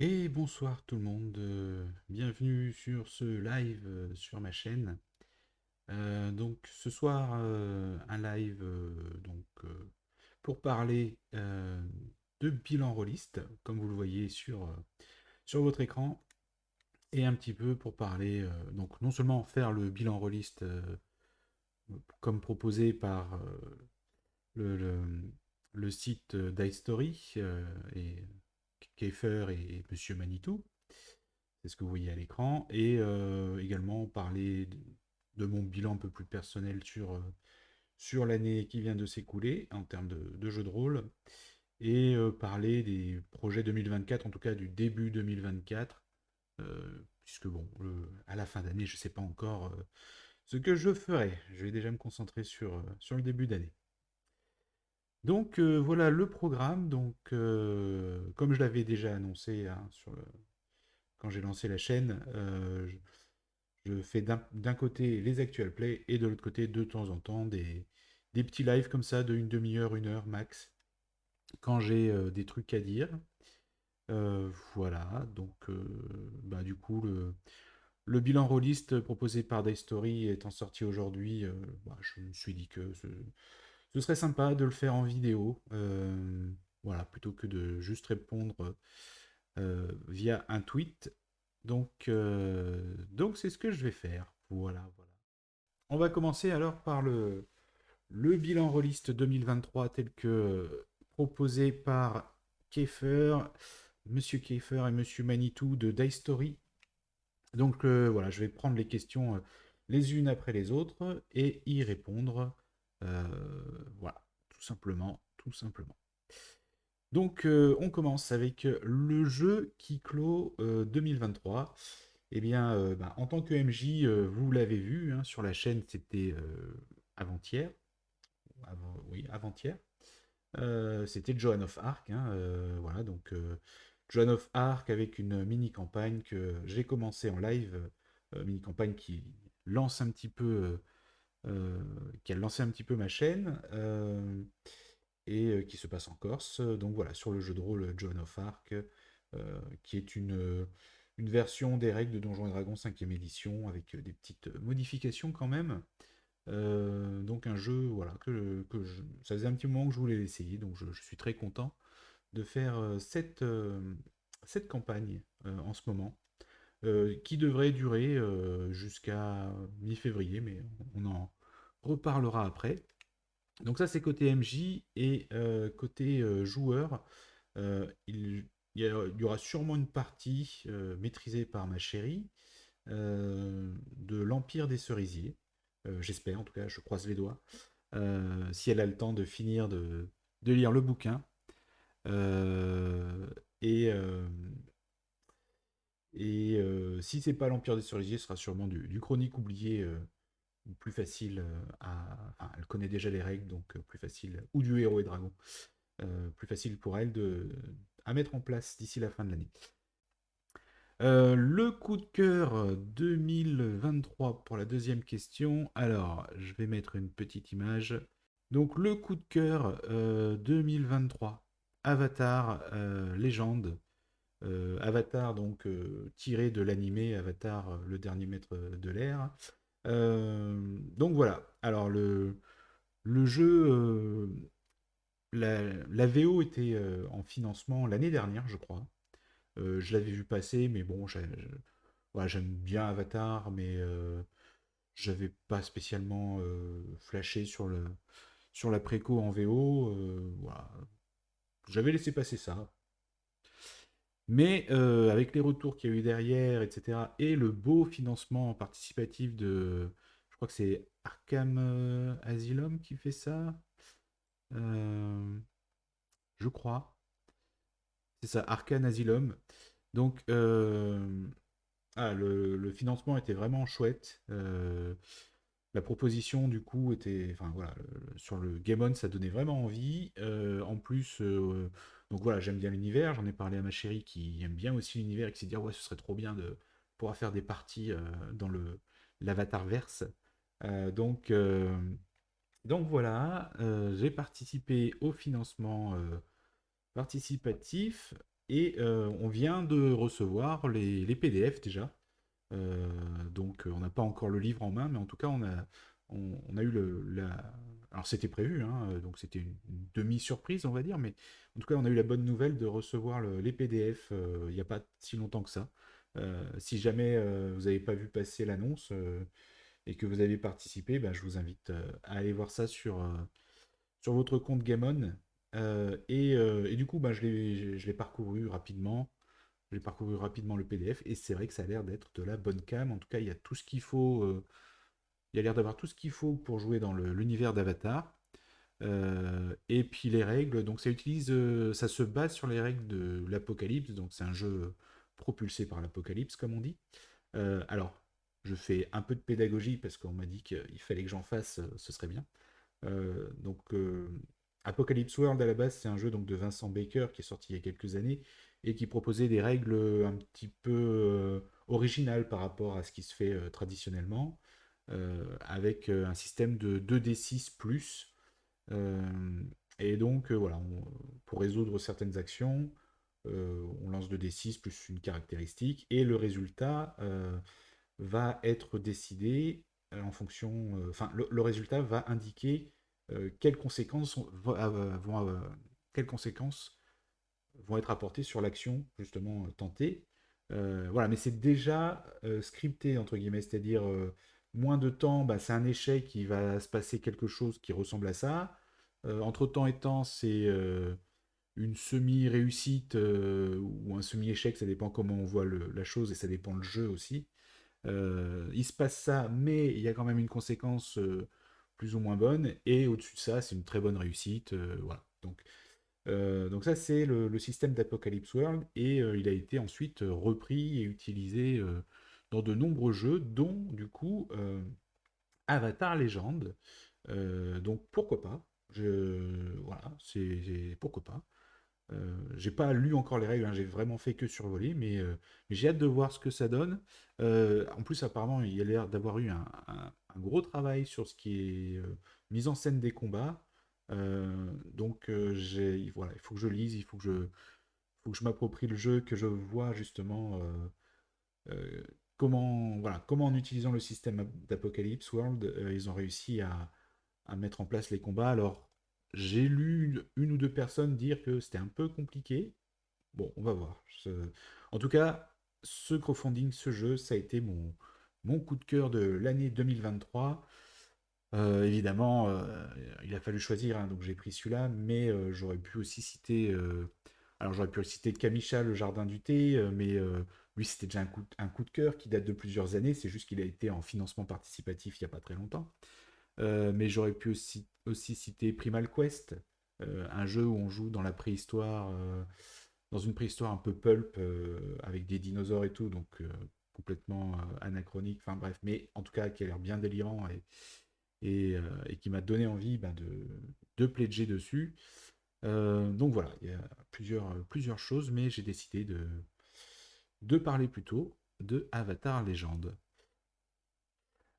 Et bonsoir tout le monde, bienvenue sur ce live sur ma chaîne. Donc ce soir, un live pour parler de bilan rôliste, comme vous le voyez sur votre écran, et un petit peu pour parler, donc non seulement faire le bilan rôliste comme proposé par le, le site d'iStory et Kiefer et Monsieur Manitou. C'est ce que vous voyez à l'écran. Et également parler de mon bilan un peu plus personnel sur l'année qui vient de s'écouler en termes de jeu de rôle. Et parler des projets 2024, en tout cas du début 2024. Puisque bon, à la fin d'année, je ne sais pas encore ce que je ferai. Je vais déjà me concentrer sur le début d'année. Donc voilà le programme. Donc comme je l'avais déjà annoncé hein, quand j'ai lancé la chaîne, je fais d'un côté les actual plays et de l'autre côté, de temps en temps, des petits lives comme ça de une demi-heure, une heure max, quand j'ai des trucs à dire. Voilà, donc bah, du coup, le bilan rôliste proposé par Daystory étant sorti aujourd'hui, bah, je me suis dit que ce serait sympa de le faire en vidéo. Voilà, plutôt que de juste répondre via un tweet. Donc c'est ce que je vais faire. Voilà, voilà. On va commencer alors par le bilan rôliste 2023 tel que proposé par Kiefer, Monsieur Kiefer et Monsieur Manitou de Die Story. Donc voilà, je vais prendre les questions les unes après les autres et y répondre. Euh, voilà, tout simplement, tout simplement. Donc on commence avec le jeu qui clôt 2023. Eh bien, bah, en tant que MJ, vous l'avez vu hein, sur la chaîne, c'était avant-hier. Oui, avant-hier. C'était Joan of Arc. Hein, voilà, donc Joan of Arc avec une mini-campagne que j'ai commencé en live. Mini-campagne lance un petit peu, qui a lancé un petit peu ma chaîne. Et qui se passe en Corse. Donc voilà, sur le jeu de rôle Joan of Arc, qui est une version des règles de Donjons et Dragons 5e édition, avec des petites modifications quand même. Donc un jeu, voilà, ça faisait un petit moment que je voulais l'essayer, donc je suis très content de faire cette campagne en ce moment, qui devrait durer jusqu'à mi-février, mais on en reparlera après. Donc ça c'est côté MJ et côté joueur, il y aura sûrement une partie maîtrisée par ma chérie de l'Empire des Cerisiers. J'espère, en tout cas, je croise les doigts. Si elle a le temps de finir de lire le bouquin. Euh, et si c'est pas l'Empire des Cerisiers, ce sera sûrement du Chronique oublié plus facile enfin, elle connaît déjà les règles, donc plus facile. Ou du Héros et Dragon. Plus facile pour elle à mettre en place d'ici la fin de l'année. Le coup de cœur 2023 pour la deuxième question. Alors, je vais mettre une petite image. Donc, le coup de cœur 2023. Avatar Légende. Avatar, donc tiré de l'animé Avatar, le dernier maître de l'air. Donc voilà. Alors, le jeu, la VO était en financement l'année dernière, je crois. Je l'avais vu passer, mais bon, voilà, j'aime bien Avatar, mais j'avais pas spécialement flashé sur la préco en VO. Voilà. J'avais laissé passer ça. Mais avec les retours qu'il y a eu derrière, etc., et le beau financement participatif je crois que c'est Arkham Asylum qui fait ça, euh, je crois. C'est ça, Arkham Asylum. Donc, le financement était vraiment chouette. La proposition, du coup, était. Enfin, voilà, sur le Game On, ça donnait vraiment envie. En plus, donc voilà, j'aime bien l'univers. J'en ai parlé à ma chérie qui aime bien aussi l'univers et qui s'est dit, ah ouais, ce serait trop bien de pouvoir faire des parties dans l'Avatar verse. Euh, donc, euh, donc voilà, j'ai participé au financement participatif et on vient de recevoir les PDF déjà. Donc on n'a pas encore le livre en main, mais en tout cas on a eu alors c'était prévu, hein, donc c'était une demi-surprise on va dire, mais en tout cas on a eu la bonne nouvelle de recevoir les PDF il n'y a pas si longtemps que ça. Si jamais vous n'avez pas vu passer l'annonce et que vous avez participé, bah, je vous invite à aller voir ça sur votre compte Gamon. Et du coup, bah, je l'ai parcouru rapidement. J'ai parcouru rapidement le PDF et c'est vrai que ça a l'air d'être de la bonne cam. En tout cas, il y a tout ce qu'il faut. Il y a l'air d'avoir tout ce qu'il faut pour jouer dans l'univers d'Avatar. Et puis les règles, donc ça se base sur les règles de l'Apocalypse. Donc c'est un jeu propulsé par l'Apocalypse, comme on dit. Alors, je fais un peu de pédagogie parce qu'on m'a dit qu'il fallait que j'en fasse, ce serait bien. Donc, Apocalypse World à la base, c'est un jeu donc de Vincent Baker qui est sorti il y a quelques années et qui proposait des règles un petit peu originales par rapport à ce qui se fait traditionnellement, avec un système de 2d6 plus. Euh, et donc, voilà, pour résoudre certaines actions, on lance 2d6 plus une caractéristique et le résultat va être décidé en fonction. Enfin, le résultat va indiquer quelles conséquences quelles conséquences vont être apportées sur l'action justement tentée. Voilà, mais c'est déjà scripté entre guillemets, c'est-à-dire moins de temps, bah, c'est un échec, il va se passer quelque chose qui ressemble à ça. Entre temps et temps, c'est une semi-réussite ou un semi-échec, ça dépend comment on voit la chose et ça dépend le jeu aussi. Il se passe ça, mais il y a quand même une conséquence plus ou moins bonne, et au-dessus de ça, c'est une très bonne réussite. Voilà. Donc ça, c'est le système d'Apocalypse World, et il a été ensuite repris et utilisé dans de nombreux jeux, dont du coup Avatar Légende. Donc pourquoi pas? Voilà, pourquoi pas. J'ai pas lu encore les règles, hein, j'ai vraiment fait que survoler, mais j'ai hâte de voir ce que ça donne. En plus, apparemment, il y a l'air d'avoir eu un gros travail sur ce qui est mise en scène des combats. Voilà, il faut que je lise, faut que je m'approprie le jeu, que je vois justement euh, comment en utilisant le système d'Apocalypse World, ils ont réussi à mettre en place les combats. Alors, j'ai lu une ou deux personnes dire que c'était un peu compliqué. Bon, on va voir. En tout cas, ce crowdfunding, ce jeu, ça a été mon coup de cœur de l'année 2023. Évidemment, il a fallu choisir, hein, donc j'ai pris celui-là, mais j'aurais pu aussi citer. Alors, j'aurais pu citer Kamisha, le jardin du thé, mais lui, c'était déjà un coup de cœur qui date de plusieurs années. C'est juste qu'il a été en financement participatif il n'y a pas très longtemps. Mais j'aurais pu aussi citer Primal Quest, un jeu où on joue dans la préhistoire, dans une préhistoire un peu pulp, avec des dinosaures et tout, donc complètement anachronique, enfin bref, mais en tout cas qui a l'air bien délirant et qui m'a donné envie ben, de pledger dessus. Donc voilà, il y a plusieurs choses, mais j'ai décidé de parler plutôt de Avatar Légende.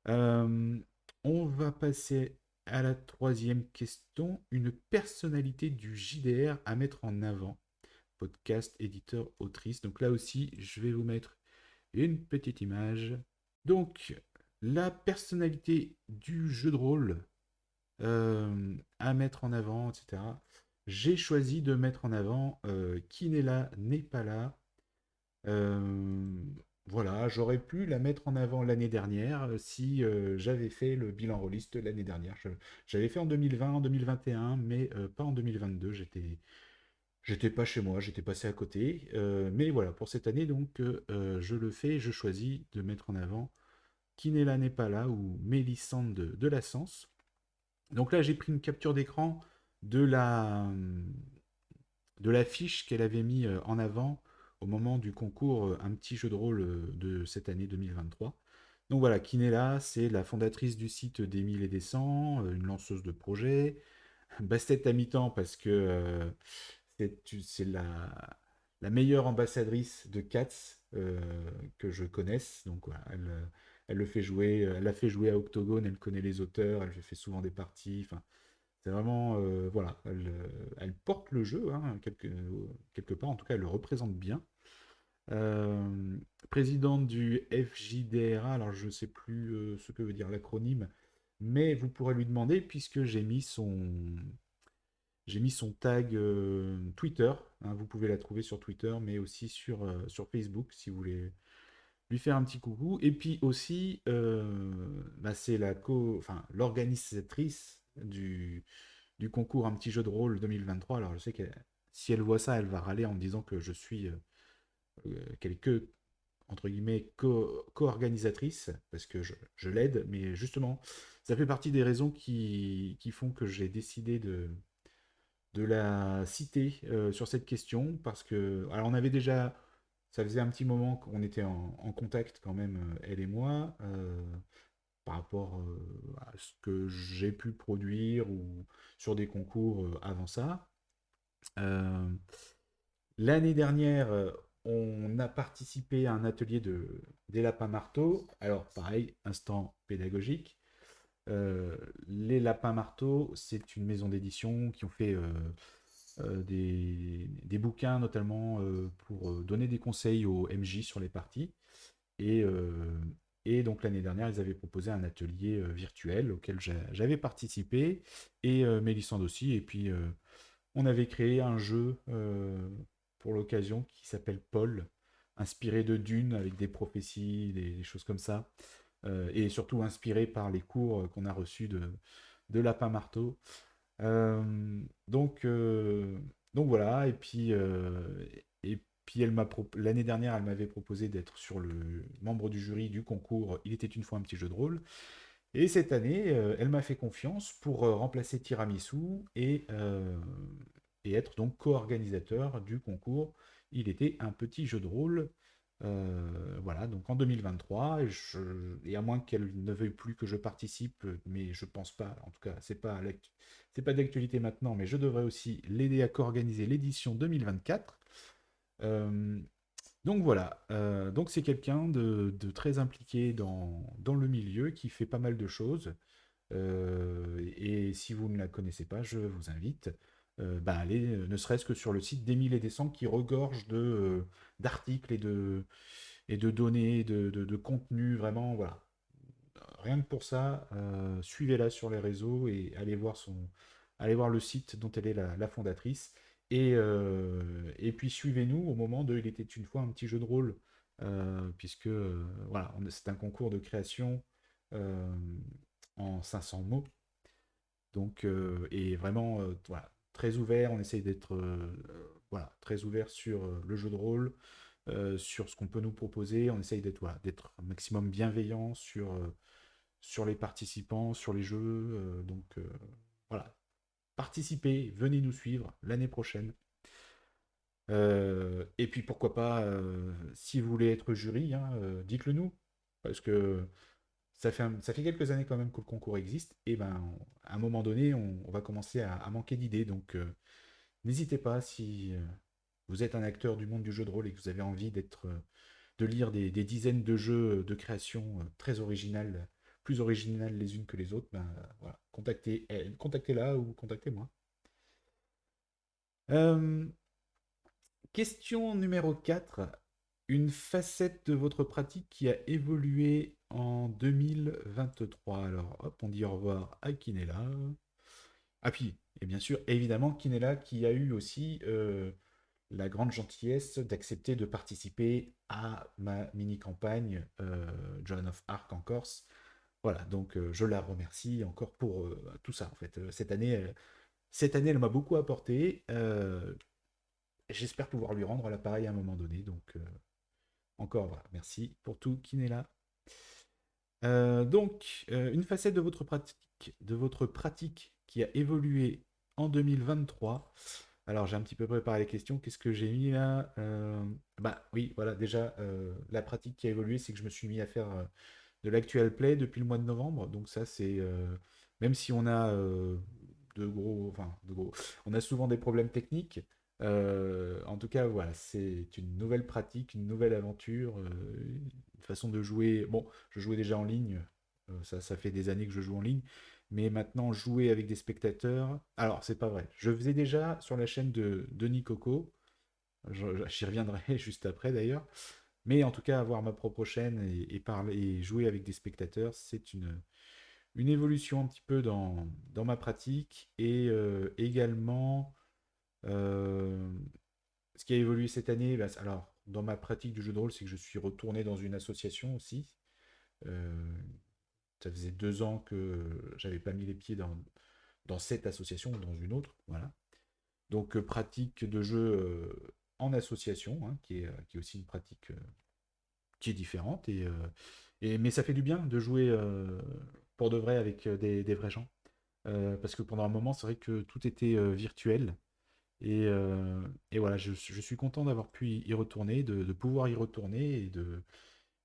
Euh, on va passer à la troisième question. Une personnalité du JDR à mettre en avant. Podcast, éditeur, autrice. Donc là aussi, je vais vous mettre une petite image. Donc, la personnalité du jeu de rôle à mettre en avant, etc. J'ai choisi de mettre en avant Qui n'est là n'est pas là. Euh, voilà, j'aurais pu la mettre en avant l'année dernière si j'avais fait le bilan rôliste l'année dernière. J'avais fait en 2020, en 2021, mais pas en 2022. J'étais pas chez moi, j'étais passé à côté. Mais voilà, pour cette année, donc, je le fais, je choisis de mettre en avant Qui n'est là n'est pas là ou Mélissande de la Sens. Donc là, j'ai pris une capture d'écran de de l'affiche qu'elle avait mis en avant au moment du concours Un petit jeu de rôle de cette année 2023. Donc voilà, Kinella, c'est la fondatrice du site des 1000 et des 100, une lanceuse de projet. Bastet à mi-temps parce que c'est la meilleure ambassadrice de Cats que je connaisse. Donc voilà, elle le fait jouer, elle l'a fait jouer à Octogone, elle connaît les auteurs, elle fait souvent des parties. Enfin, C'est vraiment, voilà, elle porte le jeu, hein, quelque part, en tout cas, elle le représente bien. Euh, Présidente du FJDRA, alors je ne sais plus ce que veut dire l'acronyme, mais vous pourrez lui demander puisque j'ai mis son tag Twitter, hein, vous pouvez la trouver sur Twitter, mais aussi sur Facebook si vous voulez lui faire un petit coucou. Et puis aussi, bah, c'est enfin, l'organisatrice du concours Un petit jeu de rôle 2023. Alors je sais que si elle voit ça, elle va râler en me disant que je suis quelque entre guillemets co-organisatrice, parce que je l'aide, mais justement, ça fait partie des raisons qui font que j'ai décidé de la citer sur cette question, parce que, alors on avait déjà, ça faisait un petit moment qu'on était en contact quand même, elle et moi, par rapport à ce que j'ai pu produire ou sur des concours avant ça. Euh, L'année dernière, on a participé à un atelier des lapins marteaux. Alors, pareil, instant pédagogique. Euh, les lapins marteaux, c'est une maison d'édition qui ont fait des bouquins, notamment pour donner des conseils aux MJ sur les parties. Et, euh, et donc, l'année dernière, ils avaient proposé un atelier virtuel auquel j'avais participé, et Mélissande aussi. Et puis, on avait créé un jeu pour l'occasion qui s'appelle Paul, inspiré de Dune avec des prophéties, des choses comme ça, et surtout inspiré par les cours qu'on a reçus de Lapin Marteau. Euh, donc, euh, donc voilà, et puis l'année dernière, elle m'avait proposé d'être sur le membre du jury du concours Il était une fois un petit jeu de rôle. Et cette année, elle m'a fait confiance pour remplacer Tiramisu et être donc co-organisateur du concours. Il était un petit jeu de rôle. Voilà, donc en 2023, et à moins qu'elle ne veuille plus que je participe, mais je pense pas, en tout cas, c'est pas d'actualité maintenant, mais je devrais aussi l'aider à co-organiser l'édition 2024. Euh, donc voilà, donc c'est quelqu'un de très impliqué dans le milieu, qui fait pas mal de choses. Et si vous ne la connaissez pas, je vous invite bah, à aller, ne serait-ce que sur le site d'Émile et des Sangs, qui regorge d'articles et de données, de contenu, vraiment, voilà. Rien que pour ça, suivez-la sur les réseaux et allez voir le site dont elle est la fondatrice. Et puis suivez-nous au moment de Il était une fois un petit jeu de rôle, puisque voilà, c'est un concours de création euh, en 500 mots. Donc, et vraiment, voilà, très ouvert. On essaye d'être voilà, très ouvert sur le jeu de rôle, sur ce qu'on peut nous proposer. On essaye d'être voilà, d'être un maximum bienveillant sur les participants, sur les jeux. Donc voilà, participez, venez nous suivre l'année prochaine. Et puis pourquoi pas, si vous voulez être jury, hein, dites-le nous. Parce que ça fait quelques années quand même que le concours existe. Et ben, à un moment donné, on va commencer à manquer d'idées. Donc n'hésitez pas, si vous êtes un acteur du monde du jeu de rôle et que vous avez envie de lire des dizaines de jeux de création très originales, plus originales les unes que les autres, ben voilà, contactez elle, contactez-la ou contactez-moi. Euh, Question numéro 4. Une facette de votre pratique qui a évolué en 2023. Alors, hop, on dit au revoir à Kinella. Ah puis, et bien sûr, évidemment, Kinella qui a eu aussi la grande gentillesse d'accepter de participer à ma mini-campagne Joan of Arc en Corse. Voilà, donc je la remercie encore pour tout ça. En fait, cette année, elle m'a beaucoup apporté. J'espère pouvoir lui rendre l'appareil à un moment donné. Donc, encore, voilà, merci pour tout, Kinella. Donc, une facette de votre pratique qui a évolué en 2023. Alors, j'ai un petit peu préparé les questions. Qu'est-ce que j'ai mis là? Bah oui, voilà, déjà, la pratique qui a évolué, c'est que je me suis mis à faire de l'actual play depuis le mois de novembre. Donc ça, c'est même si on a on a souvent des problèmes techniques. En tout cas, voilà, c'est une nouvelle pratique, une nouvelle aventure, une façon de jouer. Bon, je jouais déjà en ligne, ça fait des années que je joue en ligne, mais maintenant jouer avec des spectateurs, alors c'est pas vrai. Je faisais déjà sur la chaîne de Denis Coco, j'y reviendrai juste après d'ailleurs, mais en tout cas avoir ma propre chaîne et parler et jouer avec des spectateurs, c'est une évolution un petit peu dans ma pratique et également euh, ce qui a évolué cette année, bah, alors dans ma pratique du jeu de rôle, c'est que je suis retourné dans une association aussi. Euh, Ça faisait 2 ans que j'avais pas mis les pieds dans cette association ou dans une autre. Voilà. Donc pratique de jeu en association, hein, qui est aussi une pratique qui est différente. Mais ça fait du bien de jouer pour de vrai avec des vrais gens. Parce que pendant un moment, c'est vrai que tout était virtuel. Et, euh, et voilà, je suis content d'avoir pu y retourner, de pouvoir y retourner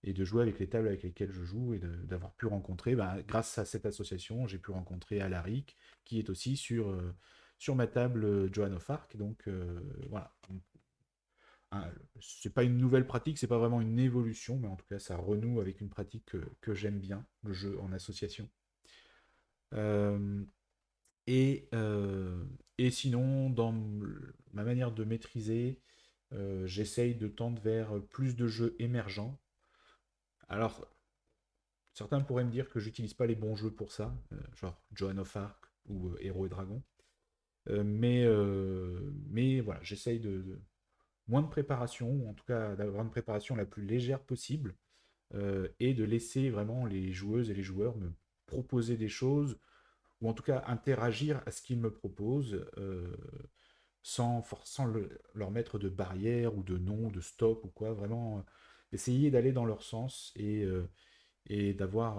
et de jouer avec les tables avec lesquelles je joue et d'avoir pu rencontrer, bah, grâce à cette association, j'ai pu rencontrer Alaric, qui est aussi sur ma table Joan of Arc. Donc voilà. Hein, c'est pas une nouvelle pratique, c'est pas vraiment une évolution, mais en tout cas, ça renoue avec une pratique que j'aime bien, le jeu en association. Euh, et, euh, et sinon, dans ma manière de maîtriser, j'essaye de tendre vers plus de jeux émergents. Alors, certains pourraient me dire que j'utilise pas les bons jeux pour ça, genre Joan of Arc ou Héros et Dragons. Mais voilà, j'essaye moins de préparation, ou en tout cas d'avoir une préparation la plus légère possible, et de laisser vraiment les joueuses et les joueurs me proposer des choses, ou en tout cas interagir à ce qu'ils me proposent, sans leur mettre de barrières ou de non, de stop ou quoi, vraiment essayer d'aller dans leur sens et d'avoir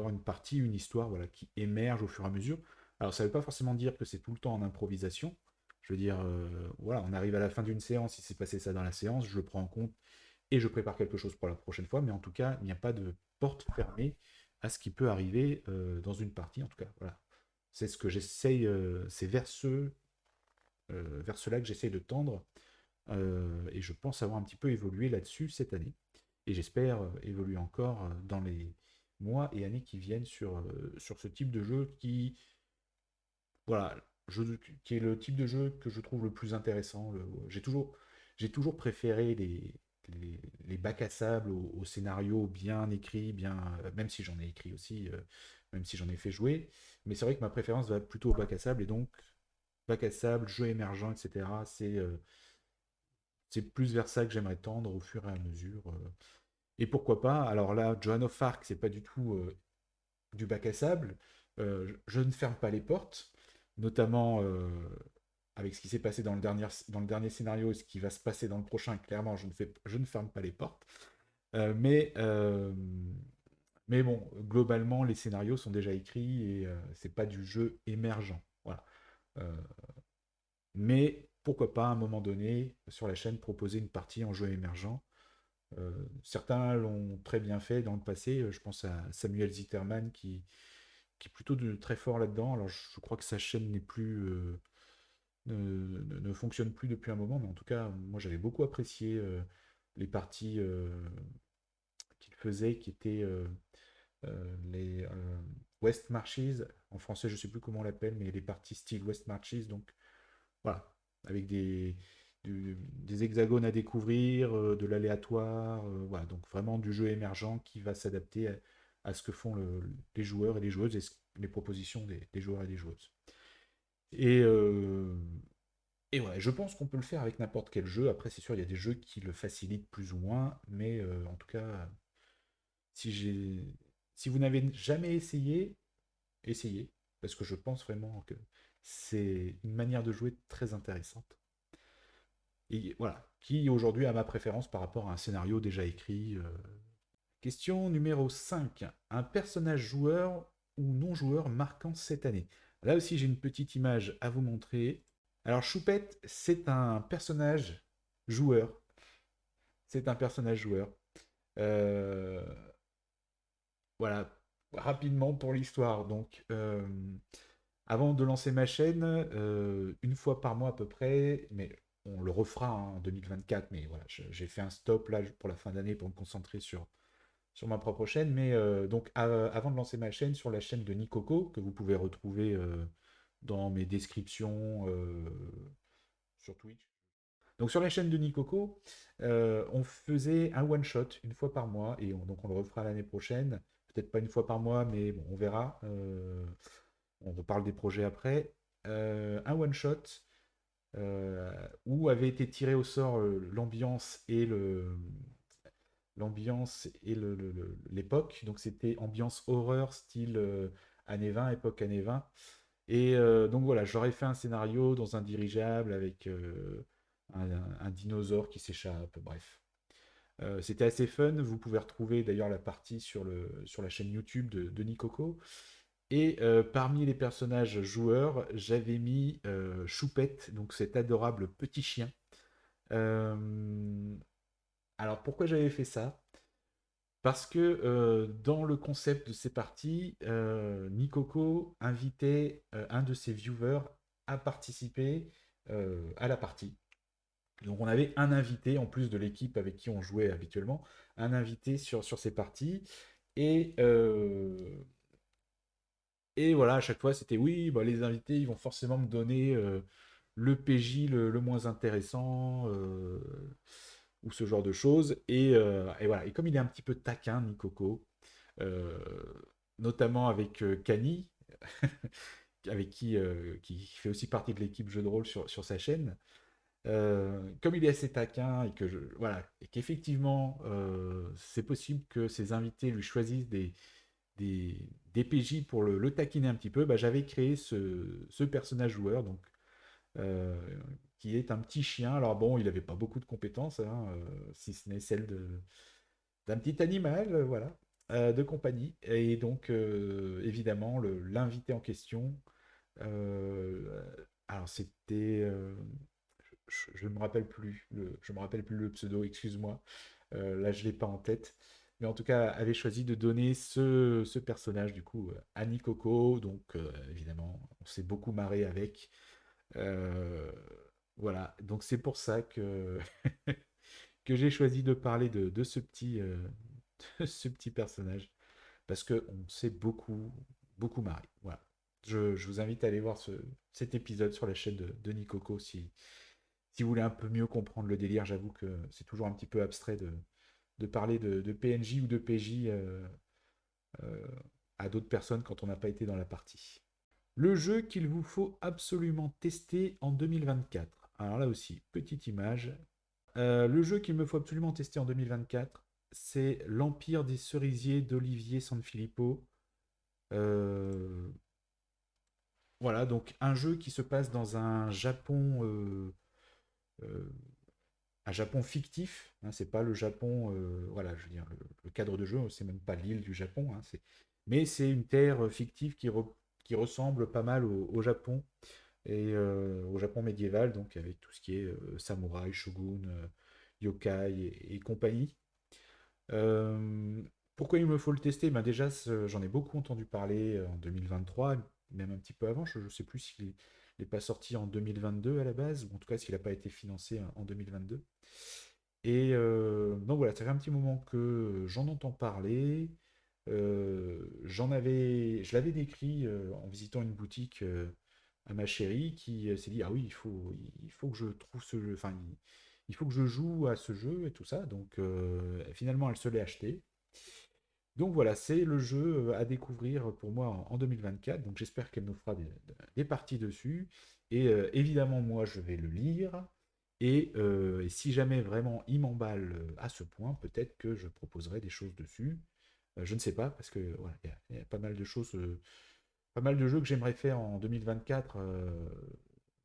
une partie, une histoire voilà, qui émerge au fur et à mesure. Alors ça ne veut pas forcément dire que c'est tout le temps en improvisation. Je veux dire, voilà, on arrive à la fin d'une séance, il s'est passé ça dans la séance, je le prends en compte et je prépare quelque chose pour la prochaine fois, mais en tout cas, il n'y a pas de porte fermée à ce qui peut arriver dans une partie, en tout cas, voilà. C'est ce que j'essaye, c'est vers cela que j'essaye de tendre, et je pense avoir un petit peu évolué là-dessus cette année. Et j'espère évoluer encore dans les mois et années qui viennent sur ce type de jeu voilà, qui est le type de jeu que je trouve le plus intéressant. J'ai toujours préféré les bacs à sable aux scénarios bien écrits, même si j'en ai écrit aussi, même si j'en ai fait jouer. Mais c'est vrai que ma préférence va plutôt au bac à sable, et donc bac à sable, jeu émergent, etc. C'est plus vers ça que j'aimerais tendre au fur et à mesure. Et pourquoi pas, alors là, Joan of Arc, c'est pas du tout du bac à sable. Je ne ferme pas les portes, notamment avec ce qui s'est passé dans le dernier scénario et ce qui va se passer dans le prochain. Clairement, je ne ferme pas les portes. Euh, mais, euh, mais bon, globalement, les scénarios sont déjà écrits et c'est pas du jeu émergent. Voilà. Euh, mais pourquoi pas, à un moment donné, sur la chaîne, proposer une partie en jeu émergent. Certains l'ont très bien fait dans le passé. Je pense à Samuel Zitterman qui est plutôt très fort là-dedans. Alors je crois que sa chaîne ne fonctionne plus depuis un moment, mais en tout cas, moi j'avais beaucoup apprécié les parties qu'il faisait, qui étaient les West Marches. En français, je ne sais plus comment on l'appelle, mais les parties style West Marches. Donc voilà, avec des hexagones à découvrir, de l'aléatoire, voilà, donc vraiment du jeu émergent qui va s'adapter à ce que font les joueurs et les joueuses et les propositions des joueurs et des joueuses. Et, euh, et ouais, je pense qu'on peut le faire avec n'importe quel jeu. Après, c'est sûr, il y a des jeux qui le facilitent plus ou moins, mais en tout cas, si j'ai, si vous n'avez jamais essayé, essayez, parce que je pense vraiment que c'est une manière de jouer très intéressante. Et voilà, qui aujourd'hui a ma préférence par rapport à un scénario déjà écrit. Question numéro 5. Un personnage joueur ou non joueur marquant cette année. Là aussi, j'ai une petite image à vous montrer. Alors, Choupette, c'est un personnage joueur. C'est un personnage joueur. Euh, voilà, rapidement pour l'histoire. Donc, avant de lancer ma chaîne, une fois par mois à peu près, mais on le refera hein, en 2024, mais voilà, j'ai fait un stop là pour la fin d'année pour me concentrer sur ma propre chaîne, mais donc avant de lancer ma chaîne, sur la chaîne de Nikoko, que vous pouvez retrouver dans mes descriptions sur Twitch. Donc sur la chaîne de Nikoko, on faisait un one-shot une fois par mois, et donc on le refera l'année prochaine. Peut-être pas une fois par mois, mais bon, on verra. On reparle des projets après. Un one-shot où avait été tiré au sort l'ambiance et l'époque. Donc c'était ambiance horreur, style années 20, époque années 20. Et donc voilà, j'aurais fait un scénario dans un dirigeable avec un dinosaure qui s'échappe, bref. C'était assez fun. Vous pouvez retrouver d'ailleurs la partie sur la chaîne YouTube de Nikoko. Et parmi les personnages joueurs, j'avais mis Choupette, donc cet adorable petit chien. Euh, alors pourquoi j'avais fait ça? Parce que dans le concept de ces parties, Nikoko invitait un de ses viewers à participer à la partie. Donc on avait un invité, en plus de l'équipe avec qui on jouait habituellement, un invité sur ces parties. Et, et voilà, à chaque fois, c'était oui, bah, les invités, ils vont forcément me donner le PJ le moins intéressant, ou ce genre de choses. Et voilà. Et comme il est un petit peu taquin, Nikoko, euh, notamment avec Kani, avec qui fait aussi partie de l'équipe jeu de rôle sur sa chaîne. Comme il est assez taquin et voilà, et qu'effectivement c'est possible que ses invités lui choisissent des, des PJ pour le taquiner un petit peu, bah, j'avais créé ce personnage joueur, donc euh, qui est un petit chien. Alors bon, il n'avait pas beaucoup de compétences, hein, si ce n'est celle d'un petit animal, voilà, de compagnie. Et donc, évidemment, l'invité en question, euh, alors c'était, je ne me rappelle plus je me rappelle plus le pseudo, excuse-moi. Là, je l'ai pas en tête. Mais en tout cas, avait choisi de donner ce personnage, du coup, à Nikoko. Donc, évidemment, on s'est beaucoup marré avec. Euh, voilà. Donc, c'est pour ça que, que j'ai choisi de parler de de ce petit personnage. Parce qu'on s'est beaucoup marré. Voilà. Je vous invite à aller voir cet épisode sur la chaîne de Nikoko si vous voulez un peu mieux comprendre le délire. J'avoue que c'est toujours un petit peu abstrait de parler de PNJ ou de PJ euh, à d'autres personnes quand on n'a pas été dans la partie. Le jeu qu'il vous faut absolument tester en 2024. Alors là aussi, petite image. Le jeu qu'il me faut absolument tester en 2024, c'est l'Empire des cerisiers d'Olivier Sanfilippo. Euh, voilà, donc un jeu qui se passe dans euh, un Japon fictif, hein, c'est pas le Japon, voilà, je veux dire, le cadre de jeu, c'est même pas l'île du Japon, hein, mais c'est une terre fictive qui ressemble pas mal au Japon, et au Japon médiéval, donc avec tout ce qui est samouraï, shogun, yokai et compagnie. Euh, Pourquoi il me faut le tester? Ben déjà, j'en ai beaucoup entendu parler en 2023, même un petit peu avant. Je ne sais plus s'il n'est pas sorti en 2022 à la base, ou en tout cas s'il n'a pas été financé en 2022. Et donc voilà, ça fait un petit moment que j'en entends parler. Je l'avais décrit en visitant une boutique à ma chérie qui s'est dit, ah oui, il faut que je trouve ce jeu, enfin, il faut que je joue à ce jeu et tout ça. Donc finalement, elle se l'est acheté. Donc voilà, c'est le jeu à découvrir pour moi en 2024. Donc j'espère qu'elle nous fera des parties dessus. Et évidemment, moi, je vais le lire. Et si jamais vraiment il m'emballe à ce point, peut-être que je proposerai des choses dessus. Je ne sais pas, parce que voilà, il y a pas mal de choses, pas mal de jeux que j'aimerais faire en 2024.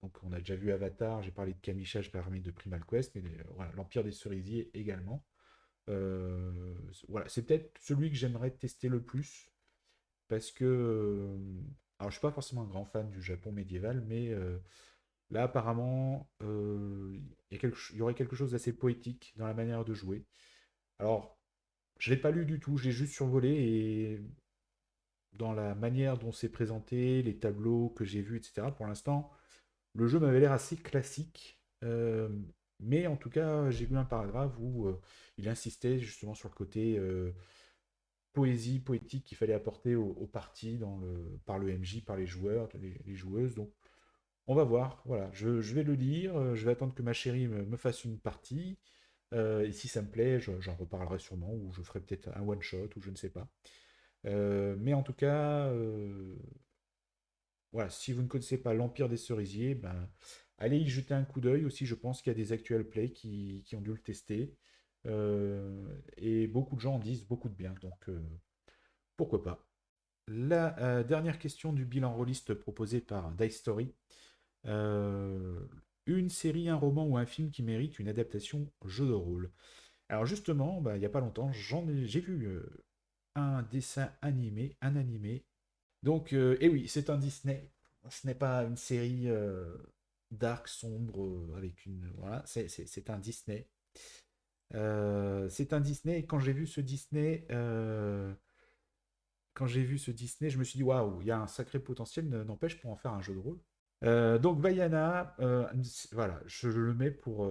Donc on a déjà vu Avatar, j'ai parlé de Kamisha, j'ai parlé de Primal Quest, mais voilà, l'Empire des Cerisiers également. Voilà, c'est peut-être celui que j'aimerais tester le plus parce que alors je suis pas forcément un grand fan du Japon médiéval, mais là apparemment il y aurait quelque chose d'assez poétique dans la manière de jouer. Alors je l'ai pas lu du tout, je l'ai juste survolé et dans la manière dont c'est présenté, les tableaux que j'ai vus, etc. Pour l'instant, le jeu m'avait l'air assez classique. Mais en tout cas, j'ai lu un paragraphe où il insistait justement sur le côté poésie poétique qu'il fallait apporter aux parties par le MJ, par les joueurs, les joueuses. Donc on va voir, voilà, je vais le lire, je vais attendre que ma chérie me fasse une partie. Et si ça me plaît, j'en reparlerai sûrement, ou je ferai peut-être un one-shot, ou je ne sais pas. Mais en tout cas, voilà, si vous ne connaissez pas l'Empire des Cerisiers, ben, allez y jeter un coup d'œil aussi. Je pense qu'il y a des actual play qui ont dû le tester. Et beaucoup de gens en disent beaucoup de bien, donc pourquoi pas. La dernière question du bilan rôliste proposé par Dice Story. Euh, une série, un roman ou un film qui mérite une adaptation jeu de rôle. Alors justement, bah, il n'y a pas longtemps, j'ai vu un dessin animé, un animé. Donc, et oui, c'est un Disney. Ce n'est pas une série dark, sombre, avec une... Voilà, c'est un Disney. C'est un Disney, et quand j'ai vu ce Disney, je me suis dit, waouh, il y a un sacré potentiel, n'empêche, pour en faire un jeu de rôle. Donc, Vaiana, voilà, je le mets pour...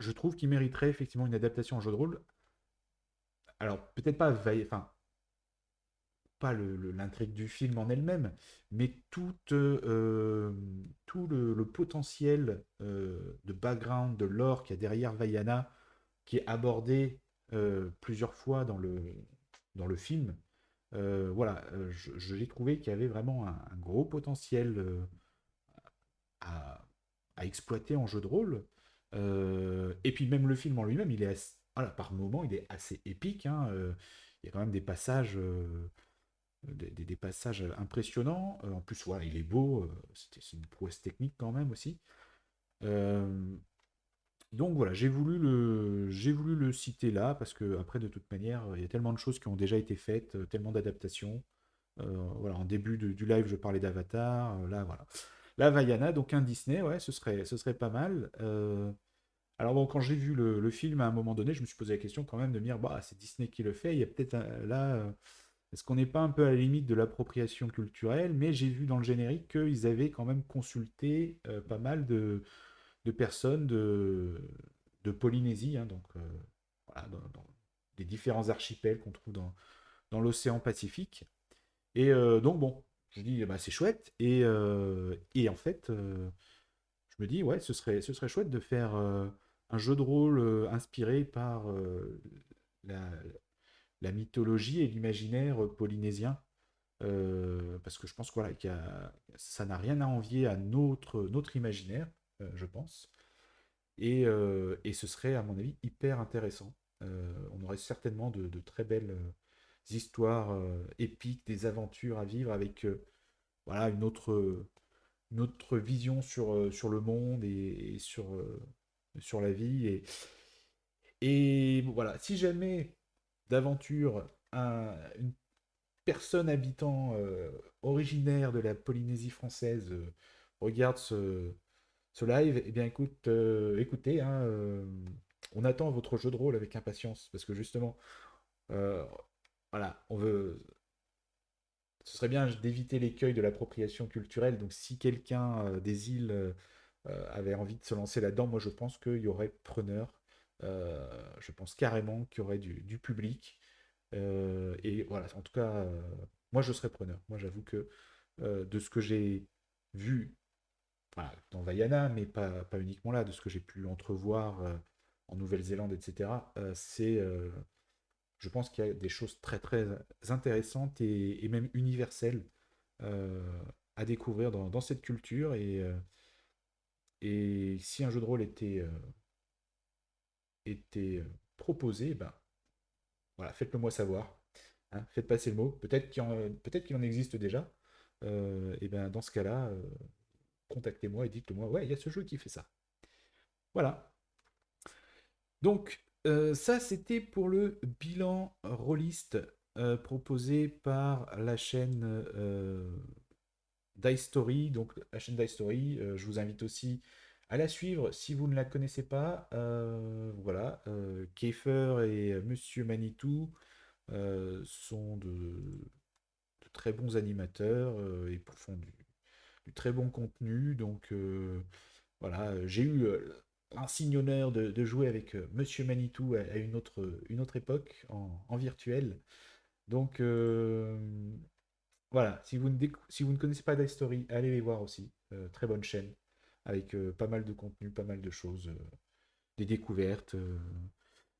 je trouve qu'il mériterait effectivement une adaptation en jeu de rôle. Alors, peut-être pas enfin, pas l'intrigue du film en elle-même, mais tout le potentiel de background, de lore qu'il y a derrière Vaiana, qui est abordé plusieurs fois dans le film. Voilà, j'ai trouvé qu'il y avait vraiment un gros potentiel à, à exploiter en jeu de rôle. Et puis même le film en lui-même, voilà, par moments, il est assez épique, hein. Il y a quand même des passages des passages impressionnants. En plus, voilà, il est beau. C'est une prouesse technique quand même aussi. Euh, donc voilà, j'ai voulu le citer là parce que après, de toute manière, il y a tellement de choses qui ont déjà été faites, tellement d'adaptations. Voilà, en début du live, je parlais d'Avatar. Là, voilà. Là, Vaiana, donc un Disney, ouais, ce serait pas mal. Alors bon, quand j'ai vu le film, à un moment donné, je me suis posé la question quand même de me dire, bah, c'est Disney qui le fait. Il y a peut-être là, est-ce qu'on n'est pas un peu à la limite de l'appropriation culturelle? Mais j'ai vu dans le générique qu'ils avaient quand même consulté pas mal de personnes de Polynésie, hein, donc voilà, dans les différents archipels qu'on trouve dans l'océan Pacifique. Et donc bon, je dis, bah, c'est chouette. Et en fait, je me dis, ouais, ce serait chouette de faire un jeu de rôle inspiré par la, la mythologie et l'imaginaire polynésien. Parce que je pense que, voilà, ça n'a rien à envier à notre imaginaire, je pense. Et ce serait, à mon avis, hyper intéressant. On aurait certainement de très belles histoires épiques, des aventures à vivre avec voilà, une autre vision sur le monde et sur la vie. Et voilà, si jamais d'aventure une personne habitant originaire de la Polynésie française regarde ce live, eh bien écoutez, hein, on attend votre jeu de rôle avec impatience parce que justement, euh, voilà, ce serait bien d'éviter l'écueil de l'appropriation culturelle. Donc si quelqu'un des îles avait envie de se lancer là-dedans, moi je pense qu'il y aurait preneur. Je pense carrément qu'il y aurait du public. Et voilà, en tout cas, moi je serais preneur. Moi j'avoue que de ce que j'ai vu, voilà, dans Vaiana, mais pas uniquement là, de ce que j'ai pu entrevoir en Nouvelle-Zélande, etc., je pense qu'il y a des choses très très intéressantes et même universelles euh, à découvrir dans cette culture. Et si un jeu de rôle était proposé, ben, voilà, faites-le moi savoir. Hein, faites passer le mot. Peut-être qu'il en existe déjà. Et ben, dans ce cas-là, contactez-moi et dites-le moi. Ouais, il y a ce jeu qui fait ça. Voilà. Donc, ça, c'était pour le bilan rôliste proposé par la chaîne Dice Story. Donc, la chaîne Dice Story, je vous invite aussi à la suivre si vous ne la connaissez pas. Voilà, Kiefer et Monsieur Manitou sont de très bons animateurs et font du très bon contenu. Donc, voilà, j'ai eu l'insigne honneur de jouer avec Monsieur Manitou à une autre époque en virtuel. Donc voilà, si vous ne connaissez pas Dice Story, allez les voir aussi. Très bonne chaîne, avec pas mal de contenu, pas mal de choses, des découvertes,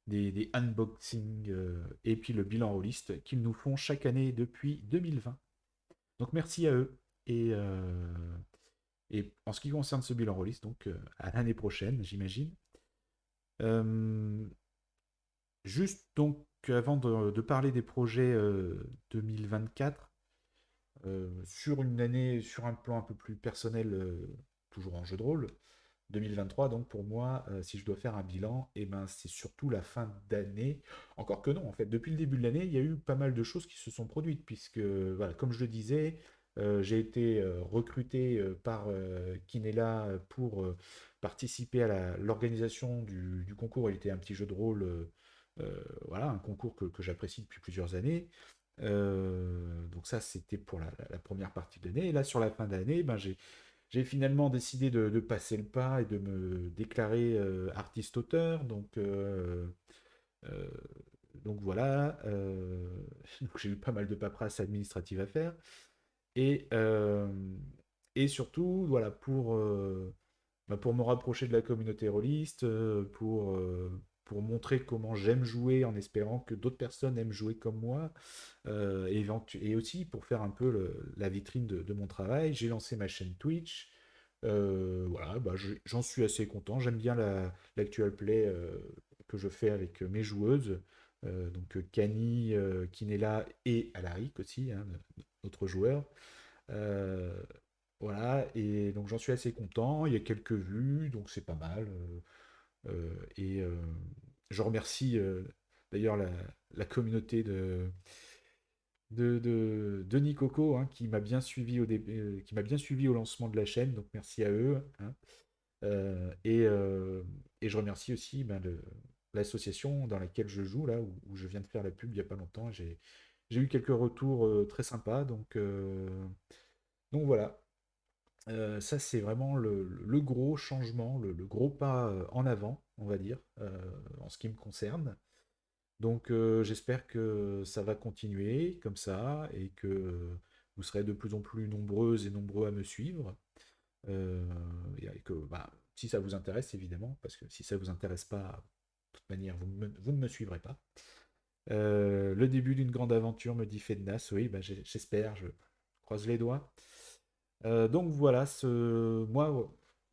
des unboxings, et puis le bilan rôliste qu'ils nous font chaque année depuis 2020. Donc merci à eux. Et en ce qui concerne ce bilan rôliste, donc à l'année prochaine, j'imagine. Euh, Juste donc, avant de parler des projets 2024, sur une année, sur un plan un peu plus personnel, toujours en jeu de rôle, 2023, donc pour moi, si je dois faire un bilan, et ben, c'est surtout la fin d'année. Encore que non, en fait, depuis le début de l'année, il y a eu pas mal de choses qui se sont produites, puisque, voilà, comme je le disais, j'ai été recruté par Kinella pour participer à l'organisation du concours. Il était un petit jeu de rôle, voilà, un concours que j'apprécie depuis plusieurs années. Donc ça, c'était pour la première partie de l'année. Et là, sur la fin d'année, ben, j'ai finalement décidé de passer le pas et de me déclarer artiste-auteur. Euh, donc voilà. Donc j'ai eu pas mal de paperasse administrative à faire. Et, euh, et surtout, voilà, pour me rapprocher de la communauté rôliste, pour montrer comment j'aime jouer en espérant que d'autres personnes aiment jouer comme moi, et aussi pour faire un peu la vitrine de mon travail, j'ai lancé ma chaîne Twitch. Voilà, bah, j'en suis assez content. J'aime bien l'actual play que je fais avec mes joueuses. Donc Kani, Kinella et Alaric aussi, hein, notre joueur. Euh, voilà, et donc j'en suis assez content. Il y a quelques vues, donc c'est pas mal. Et je remercie d'ailleurs la communauté de Denis Coco, hein, qui m'a bien suivi qui m'a bien suivi au lancement de la chaîne, donc merci à eux, hein. Euh, et, euh, et je remercie aussi ben, l'association dans laquelle je joue, là, où je viens de faire la pub il n'y a pas longtemps. J'ai eu quelques retours très sympas, donc voilà. Ça, c'est vraiment le gros changement, le gros pas en avant, on va dire, en ce qui me concerne. Donc j'espère que ça va continuer comme ça et que vous serez de plus en plus nombreuses et nombreux à me suivre. Euh, et que bah, si ça vous intéresse, évidemment, parce que si ça vous intéresse pas, de toute manière, vous ne me suivrez pas. Le début d'une grande aventure, me dit Fednas. Oui, bah, j'espère, je croise les doigts. Donc voilà, moi,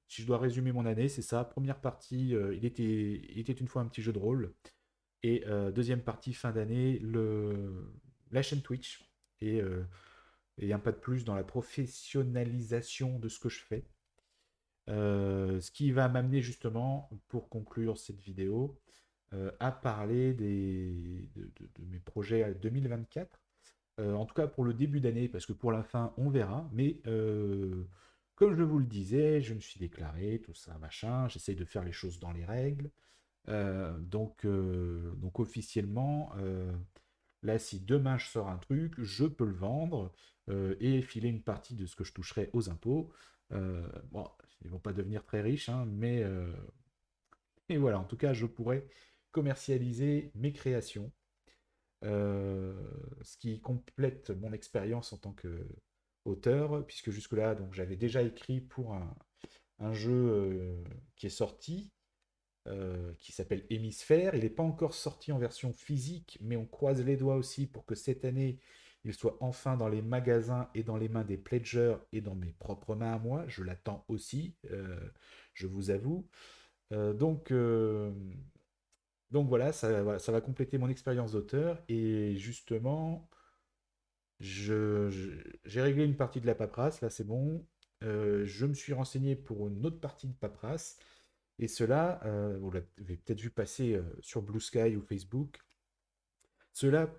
si je dois résumer mon année, c'est ça. Première partie, il était une fois un petit jeu de rôle. Et deuxième partie, fin d'année, la chaîne Twitch. Et, euh, et un pas de plus dans la professionnalisation de ce que je fais. Ce qui va m'amener justement, pour conclure cette vidéo, à parler de mes projets 2024. En tout cas pour le début d'année, parce que pour la fin, on verra. Mais comme je vous le disais, je me suis déclaré, tout ça, machin. J'essaye de faire les choses dans les règles. Donc officiellement, là, si demain je sors un truc, je peux le vendre et filer une partie de ce que je toucherai aux impôts. Bon, ils vont pas devenir très riches, hein, mais voilà, en tout cas, je pourrais commercialiser mes créations, euh, ce qui complète mon expérience en tant qu'auteur, puisque jusque-là, donc j'avais déjà écrit pour un jeu qui est sorti, qui s'appelle Hémisphère. Il n'est pas encore sorti en version physique, mais on croise les doigts aussi pour que cette année, il soit enfin dans les magasins et dans les mains des pledgers et dans mes propres mains à moi. Je l'attends aussi, je vous avoue. Euh, donc, euh, donc voilà, ça va compléter mon expérience d'auteur. Et justement, j'ai réglé une partie de la paperasse, là c'est bon. Je me suis renseigné pour une autre partie de paperasse. Et cela, vous l'avez peut-être vu passer sur Blue Sky ou Facebook. Cela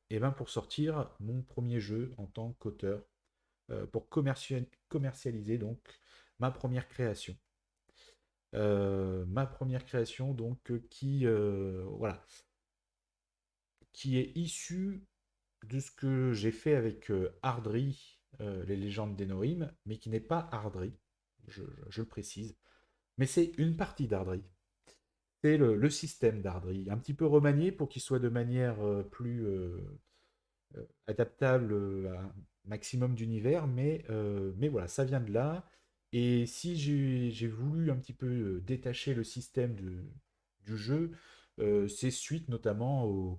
eh ben pour sortir mon premier jeu en tant qu'auteur, pour commercialiser donc ma première création. Ma première création donc voilà, qui est issue de ce que j'ai fait avec Ardry, les légendes d'Enorim, mais qui n'est pas Ardry, je le précise, mais c'est une partie d'Ardry. C'est le système d'Ardry, un petit peu remanié pour qu'il soit de manière plus adaptable à un maximum d'univers, mais voilà, ça vient de là. Et si j'ai voulu un petit peu détacher le système du jeu, c'est suite notamment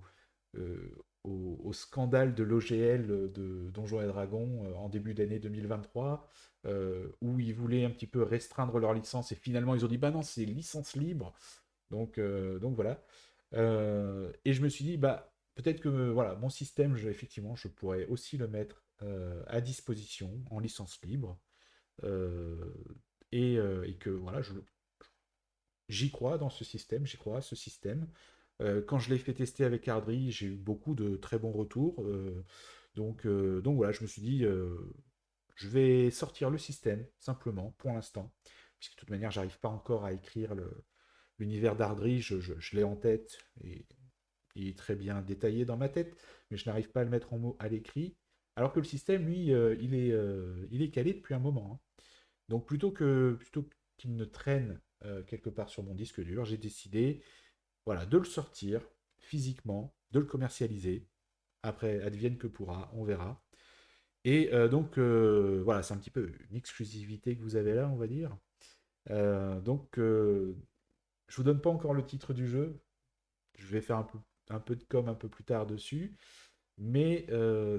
au scandale de l'OGL de Donjons et Dragons en début d'année 2023, où ils voulaient un petit peu restreindre leur licence et finalement ils ont dit bah non, c'est licence libre. Donc voilà. Et je me suis dit, bah, peut-être que voilà, mon système, effectivement, je pourrais aussi le mettre à disposition en licence libre. euh, et que voilà, j'y crois dans ce système, j'y crois à ce système. Quand je l'ai fait tester avec Ardry, j'ai eu beaucoup de très bons retours. Donc voilà, je me suis dit, je vais sortir le système, simplement, pour l'instant. Puisque de toute manière, j'arrive pas encore à écrire l'univers d'Ardry, je l'ai en tête et il est très bien détaillé dans ma tête, mais je n'arrive pas à le mettre en mots à l'écrit. Alors que le système, lui, il est calé depuis un moment, hein. Donc plutôt qu'il ne traîne quelque part sur mon disque dur, j'ai décidé voilà, de le sortir physiquement, de le commercialiser. Après, advienne que pourra, on verra. Et voilà, c'est un petit peu une exclusivité que vous avez là, on va dire. Je vous donne pas encore le titre du jeu. Je vais faire un peu de com un peu plus tard dessus. Mais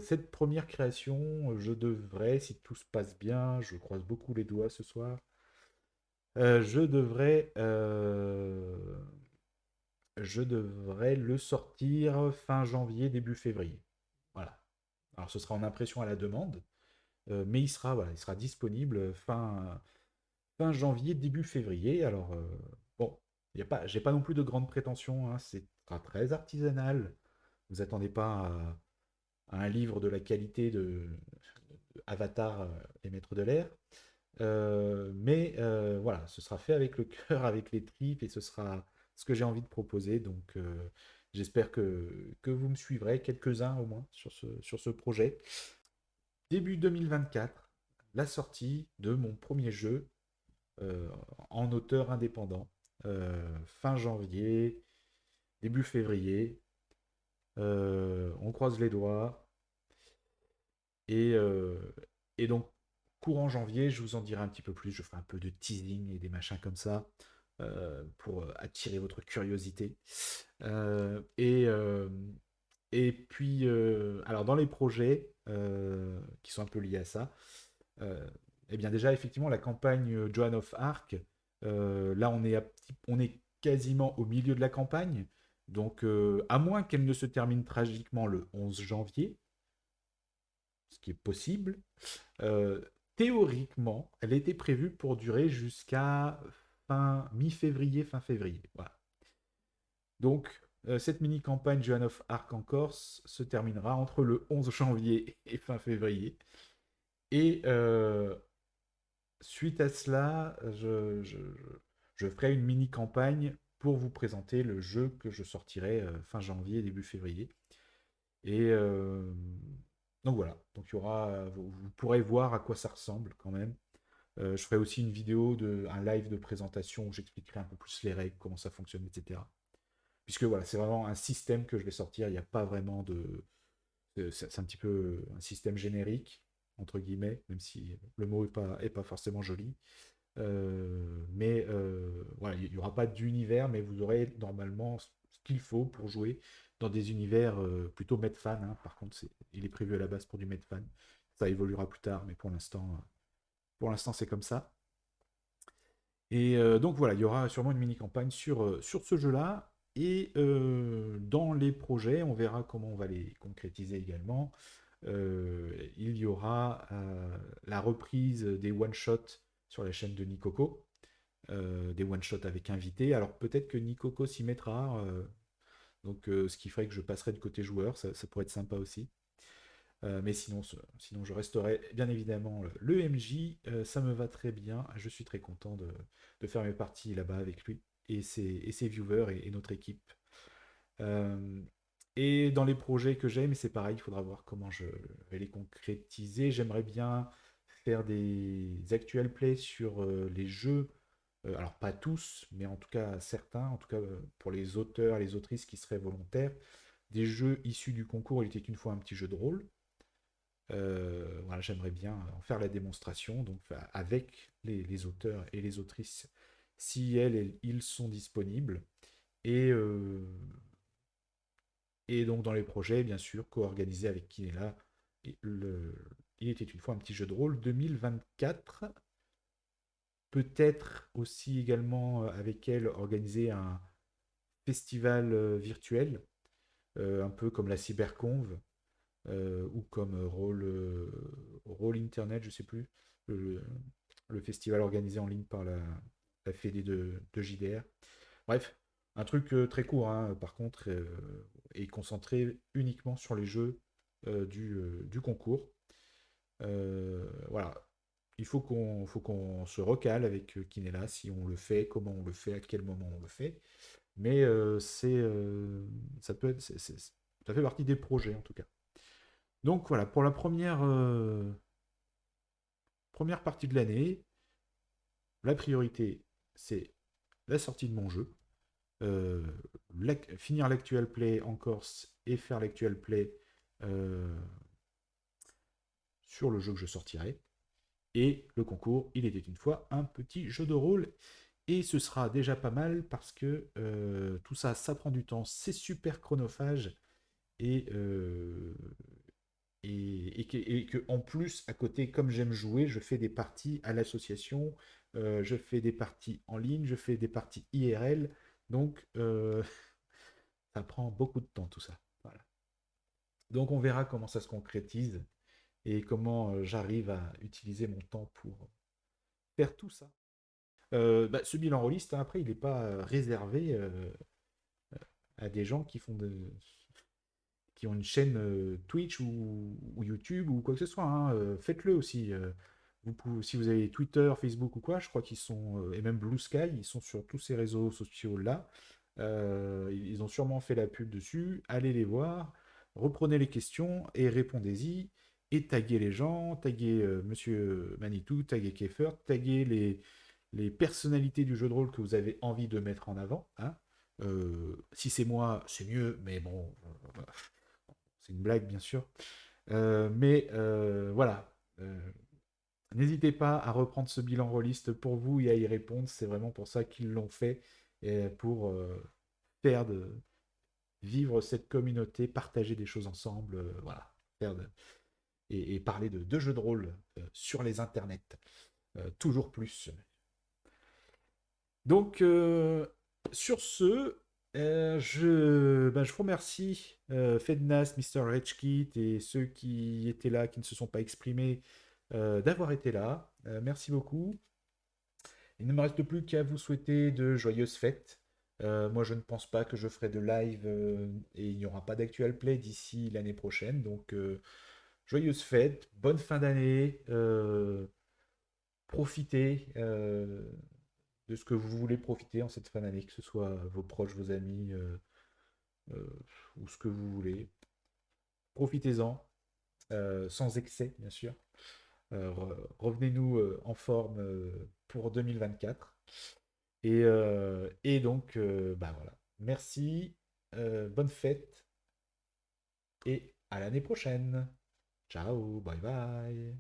cette première création, je devrais, si tout se passe bien, je croise beaucoup les doigts ce soir, je je devrais le sortir fin janvier, début février. Voilà. Alors ce sera en impression à la demande, mais voilà, il sera disponible fin janvier, début février. Alors bon, j'ai pas non plus de grandes prétentions, hein, c'est sera très artisanal. Vous attendez pas à un livre de la qualité de Avatar, les Maîtres de l'air. Mais voilà, ce sera fait avec le cœur, avec les tripes, et ce sera ce que j'ai envie de proposer. Donc j'espère que vous me suivrez, quelques-uns au moins, sur ce projet. Début 2024, la sortie de mon premier jeu euh, en auteur indépendant. Fin janvier, début février. On croise les doigts. Et, euh, et donc, courant janvier, je vous en dirai un petit peu plus. Je ferai un peu de teasing et des machins comme ça pour attirer votre curiosité. Euh, et, euh, et puis, alors dans les projets qui sont un peu liés à ça, euh, eh bien déjà, effectivement, la campagne Joan of Arc, là, on est quasiment au milieu de la campagne. Donc, à moins qu'elle ne se termine tragiquement le 11 janvier, ce qui est possible, euh, théoriquement, elle était prévue pour durer jusqu'à mi-février, fin février. Voilà. Donc, cette mini-campagne Joan of Arc en Corse se terminera entre le 11 janvier et fin février. Et suite à cela, je ferai une mini-campagne pour vous présenter le jeu que je sortirai fin janvier, début février. Et donc voilà, donc il y aura, vous pourrez voir à quoi ça ressemble quand même. Je ferai aussi une vidéo, un live de présentation où j'expliquerai un peu plus les règles, comment ça fonctionne, etc. Puisque voilà, c'est vraiment un système que je vais sortir, il n'y a pas vraiment c'est un petit peu un système générique, entre guillemets, même si le mot est pas forcément joli. Mais voilà, il n'y aura pas d'univers, mais vous aurez normalement ce qu'il faut pour jouer dans des univers plutôt Medfan, hein. Par contre, il est prévu à la base pour du Medfan. Ça évoluera plus tard, mais pour l'instant c'est comme ça. Et donc voilà, il y aura sûrement une mini-campagne sur ce jeu-là. Et dans les projets, on verra comment on va les concrétiser également. Il y aura la reprise des one-shots sur la chaîne de Nikoko, des one-shots avec invités. Alors peut-être que Nikoko s'y mettra, ce qui ferait que je passerai du côté joueur, ça pourrait être sympa aussi. Mais sinon, je resterai bien évidemment le MJ. Ça me va très bien. Je suis très content de faire mes parties là-bas avec lui et ses viewers et notre équipe. Euh, et dans les projets que j'ai, mais c'est pareil, il faudra voir comment je vais les concrétiser. J'aimerais bien faire des actual plays sur les jeux Alors pas tous, mais en tout cas certains, en tout cas pour les auteurs et les autrices qui seraient volontaires, des jeux issus du concours Il était une fois un petit jeu de rôle. Voilà, j'aimerais bien en faire la démonstration, donc avec les auteurs et les autrices, si ils sont disponibles. Et, euh, et donc dans les projets, bien sûr, co-organisés avec Kinella, Il était une fois un petit jeu de rôle 2024. Peut-être aussi également avec elle organiser un festival virtuel, un peu comme la Cyberconve, ou comme Roll Internet, je sais plus, le, le festival organisé en ligne par la Fédé de JDR. Bref, un truc très court, hein, par contre, et concentré uniquement sur les jeux du concours. Voilà. Faut qu'on se recale avec Kinella, si on le fait, comment on le fait, à quel moment on le fait. Mais ça peut être, ça fait partie des projets en tout cas. Donc voilà, pour la première partie de l'année, la priorité, c'est la sortie de mon jeu, euh, finir l'actual play en Corse et faire l'actual play euh, sur le jeu que je sortirai. Et le concours, il était une fois un petit jeu de rôle. Et ce sera déjà pas mal parce que tout ça, ça prend du temps, c'est super chronophage. Et, euh, et que, en plus, à côté, comme j'aime jouer, je fais des parties à l'association, je fais des parties en ligne, je fais des parties IRL. Donc, ça prend beaucoup de temps tout ça. Voilà. Donc, on verra comment ça se concrétise et comment j'arrive à utiliser mon temps pour faire tout ça. Ce bilan rôliste, hein, après, il n'est pas réservé à des gens qui ont une chaîne Twitch ou YouTube ou quoi que ce soit, hein. Faites-le aussi. Si vous avez Twitter, Facebook ou quoi, je crois qu'ils sont, et même Blue Sky, ils sont sur tous ces réseaux sociaux là. Ils ont sûrement fait la pub dessus. Allez les voir, reprenez les questions et répondez-y. Et taguez les gens, taguez Monsieur Manitou, taguez Keffer, taguez les personnalités du jeu de rôle que vous avez envie de mettre en avant, hein. Si c'est moi, c'est mieux, mais bon, c'est une blague bien sûr. Mais voilà, n'hésitez pas à reprendre ce bilan rôliste pour vous et à y répondre. C'est vraiment pour ça qu'ils l'ont fait, et pour faire vivre cette communauté, partager des choses ensemble, voilà, et parler de jeux de rôle sur les internets, toujours plus. Donc, sur ce, je vous remercie, Fednas, Mr. Redkit et ceux qui étaient là, qui ne se sont pas exprimés, d'avoir été là. Merci beaucoup. Il ne me reste plus qu'à vous souhaiter de joyeuses fêtes. Moi, je ne pense pas que je ferai de live et il n'y aura pas d'actual play d'ici l'année prochaine. Donc, joyeuses fêtes, bonne fin d'année. Profitez de ce que vous voulez profiter en cette fin d'année, que ce soit vos proches, vos amis, euh, ou ce que vous voulez. Profitez-en, sans excès, bien sûr. Revenez-nous en forme pour 2024. Et donc, bah voilà. Merci, bonne fête et à l'année prochaine. Ciao, bye bye.